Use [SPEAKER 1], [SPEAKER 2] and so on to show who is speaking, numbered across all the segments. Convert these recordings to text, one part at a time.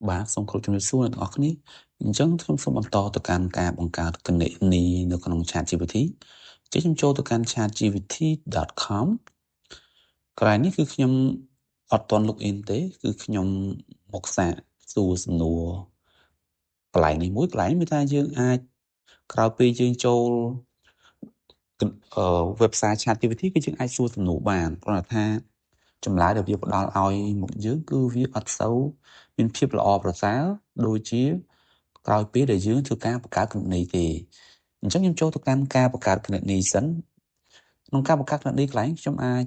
[SPEAKER 1] បាទសូមគោរពជំរាបសួរអ្នកទាំងអស់គ្នាអញ្ចឹងខ្ញុំសូមបន្តទៅកាន់ការបង្កើតគណនីនៅក្នុង ChatGPT ខ្ញុំចូលទៅកាន់ chatgpt.com កន្លែងនេះគឺខ្ញុំអត់ទាន់ log in ទេគឺខ្ញុំមកសាកសួរសំណួរកន្លែងនេះមួយកន្លែងនេះមានថាយើងអាចក្រោយពេលយើងចូលwebsite ChatGPT គឺយើងអាចសួរសំណួរបានគ្រាន់តែថាចម្លើយដែលវាផ្ដល់ឲ្យមកយើងគឺវាអត់សូវមានភាពល្អប្រសើរដូចជាក្រោយពេលដែលយើងធ្វើការបង្កើតគណនីទេអញ្ចឹងខ្ញុំចូលទៅកាន់ការបង្កើតគណនីសិនក្នុងការបង្កើតគណនីកន្លែងខ្ញុំអាច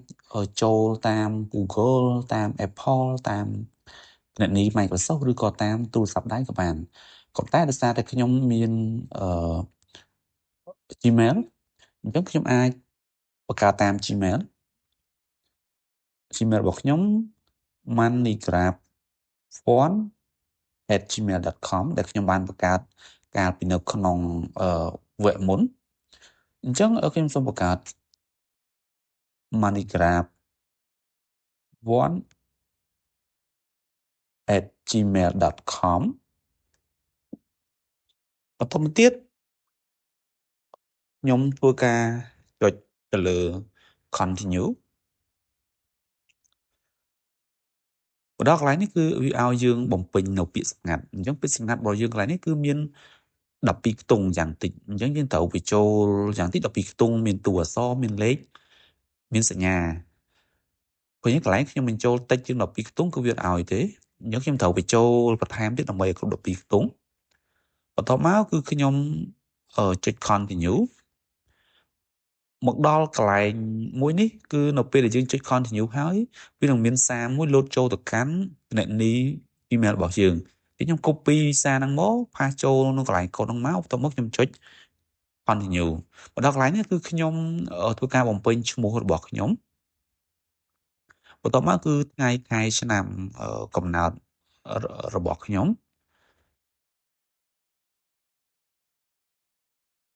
[SPEAKER 1] ចូលតាម Google តាម Apple តាមគណនី Microsoft ឬក៏តាមទូរស័ព្ទដៃក៏បានក៏តែដោយសារតែខ្ញុំមានGmail អញ្ចឹងខ្ញុំអាចបង្កើតតាម Gmail របស់ខ្ញុំ moneygraph1@gmail.com ដែលខ្ញុំបានបង្កើតកាលពីនៅក្នុងវគ្គមុនអញ្ចឹងខ្ញុំសូមបង្កើត moneygraph1@gmail.com បន្តមកទៀតខ្ញុំធ្វើការចុចទៅលើ continue ដល់កន្លែងនេះគឺវាឲ្យយើងបំពេញនៅពាក្យសម្ងាត់អញ្ចឹងពាក្យសម្ងាត់របស់យើងកន្លែងនេះគឺមាន12ខ្ទង់យ៉ាងតិចអញ្ចឹងយើងត្រូវបញ្ចូលយ៉ាងតិច12ខ្ទង់មានតួអក្សរមានលេខមានសញ្ញាពេលនេះកន្លែងខ្ញុំបញ្ចូលតិចជាង12ខ្ទង់គឺវាអត់ឲ្យទេអញ្ចឹងខ្ញុំត្រូវបញ្ចូលបន្ថែមទៀតដើម្បីឲ្យគ្រប់12ខ្ទង់បន្ទាប់មកគឺខ្ញុំចុច continue មកដល់កន្លែងមួយនេះគឺនៅពេលដែលយើងចុច continue ហើយវានឹងមានសារមួយលោតចូលទៅកាន់គណនី email របស់យើងខ្ញុំ copy សារហ្នឹងមកផាសចូលនៅកន្លែងកូដហ្នឹងមកបន្ទាប់មកខ្ញុំចុច continue មកដល់កន្លែងនេះគឺខ្ញុំធ្វើការបំពេញឈ្មោះរបស់ខ្ញុំបន្ទាប់មកគឺថ្ងៃខែឆ្នាំកំណើតរបស់ខ្ញុំ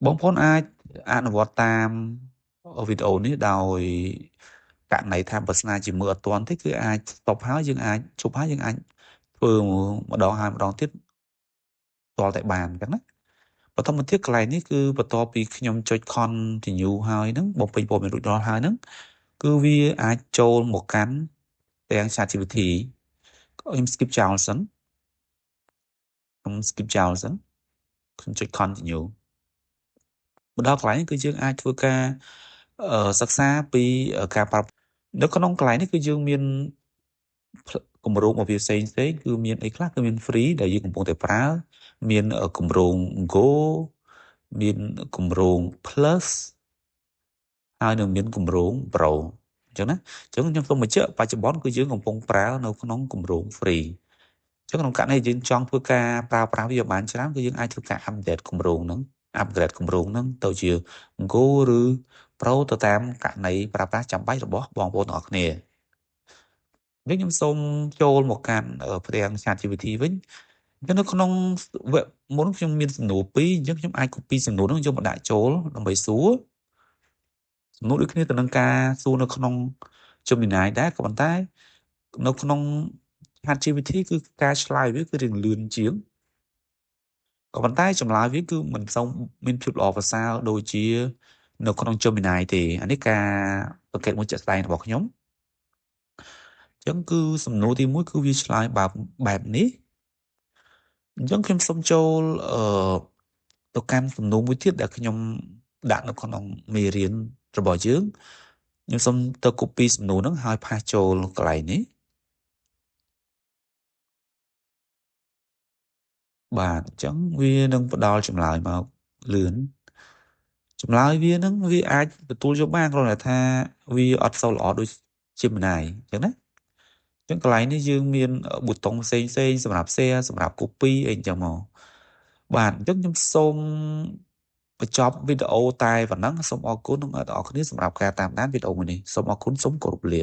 [SPEAKER 1] បងប្អូនអាចអនុវត្តតាមវីដេអូនេះដោយករណីថាបើស្នាជាមើលអត់ទាន់ទេគឺអាច stop ហើយយើងអាចជប់ហើយយើងអាចធ្វើម្ដងហើយម្ដងទៀតតតែបានអញ្ចឹងណាបន្តមកទៀតកន្លែងនេះគឺបន្ទាប់ពីខ្ញុំចុច continue ហើយហ្នឹងបំពេញព័ត៌មានរួចរាល់ហើយហ្នឹងគឺវាអាចចូលមកកាន់ទាំង ChatGPT ខ្ញុំ skip ចោលសិនខ្ញុំចុច continue មកដល់កន្លែងនេះគឺយើងអាចធ្វើការសិក្សាពីការប្រើនៅក្នុងកន្លែងនេះគឺយើងមានគម្រោងរបស់វាផ្សេងគឺមានអីខ្លះគឺមាន free ដែលយើងកំពុងតែប្រើមានគម្រោង Go មានគម្រោង Plus ហើយនឹងមានគម្រោង Pro អញ្ចឹងណាអញ្ចឹងខ្ញុំសូមបញ្ជាក់បច្ចុប្បន្នគឺយើងកំពុងប្រើនៅក្នុងគម្រោង free អញ្ចឹងក្នុងករណីយើងចង់ធ្វើការប្រើប្រាស់វាបានច្រើនគឺយើងអាចធ្វើការ update គម្រោងហ្នឹង upgrade គម្រោងហ្នឹងទៅជា Go ឬ Pro ទៅតាមករណីប្រើប្រាស់ចាំបាច់របស់បងប្អូនទាំងអស់គ្នាវិញខ្ញុំសូមចូលមកកាន់ផ្ទាំង ChatGPT វិញអញ្ចឹងនៅក្នុងវគ្គមុនខ្ញុំមានសំណួរ2អញ្ចឹងខ្ញុំអាច copy សំណួរហ្នឹងយកមកដាក់ចូលដើម្បីសួរសំណួរដូចគ្នាទៅនឹងការសួរនៅក្នុង Gemini ដែរក៏ប៉ុន្តែនៅក្នុង ChatGPT គឺការឆ្លើយវាគឺរៀងលឿនជាងក៏ប៉ុន្តែចម្លើយវាគឺមិនសូវមានភាពល្អប្រសើរដូចជានៅក្នុង Gemini ទេអានេះការសង្កេតមួយជាក់ស្ដែងរបស់ខ្ញុំអញ្ចឹងគឺសំណួរទី1គឺវាឆ្លើយបែបនេះអញ្ចឹងខ្ញុំសូមចូលទៅកាន់សំណួរមួយទៀតដែលខ្ញុំដាក់នៅក្នុងមេរៀនរបស់យើងខ្ញុំសូមទៅ copy សំណួរហ្នឹងហើយផាសចូលកន្លែងនេះបាទអញ្ចឹងវានឹងផ្ដល់ចម្លើយមកលឿនចម្លើយវានឹងវាអាចទទួលយកបានគ្រាន់តែថាវាអត់សូវល្អដូច Gemini អញ្ចឹងណាអញ្ចឹងកន្លែងនេះយើងមានប៊ូតុងផ្សេងសម្រាប់ share សម្រាប់ copy អីអញ្ចឹងមកបាទអញ្ចឹងខ្ញុំសូមបញ្ចប់វីដេអូតែប៉ុណ្ណឹងសូមអរគុណដល់អ្នកទាំងអស់គ្នាសម្រាប់ការតាមដានវីដេអូមួយនេះសូមអរគុណសូមគោរពលា